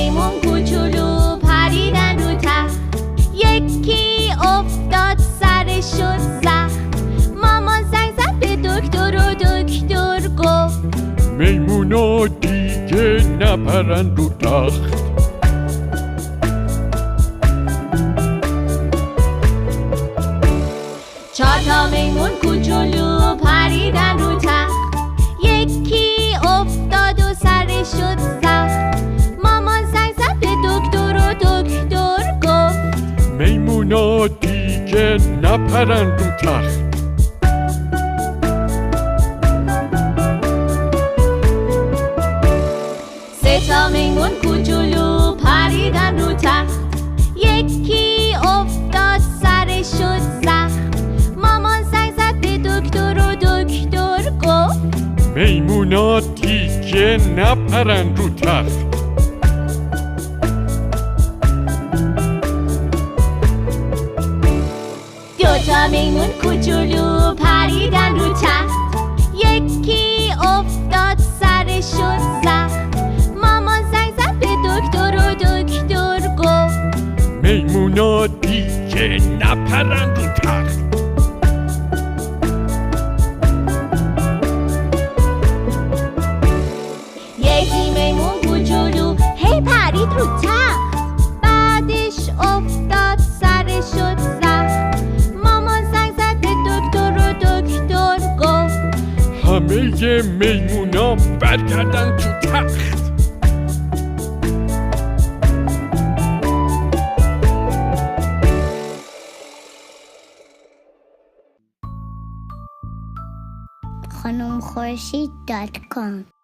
میمون کوچولو پریدن رو تخت. یکی افتاد سرشو زخم. مامان زنگ زد به دکتر و دکتر گفت میمونا دیگه نپرن رو تخت. 4 تا میمون کوچولو پریدن رو تخت. یکی افتاد و سرش شد زخم. مامان زنگ زد به دکتر و دکتر گفت میمونا دیگه نپرن رو تخت. 3 تا میمون کوچولو پریدن رو تخت. یکی افتاد سرش شد زخم. مامان زنگ زد به دکتر و دکتر گفت میمونا دیگه نپرن رو تخت. 2 تا میمون کوچولو پریدن رو تخت. یکی افتاد سرش شد زخم. مامان زنگ زد به دکتر و دکتر گفت میمونا دیگه نپرن رو تخت. یکی میمون کوچولو هی پرید رو تخت. بعدش افتاد سرش شد زخم. مامان زنگ زد به دکتر و دکتر گفت همه میمونا برگردن تو تخت. خانمخورشید.com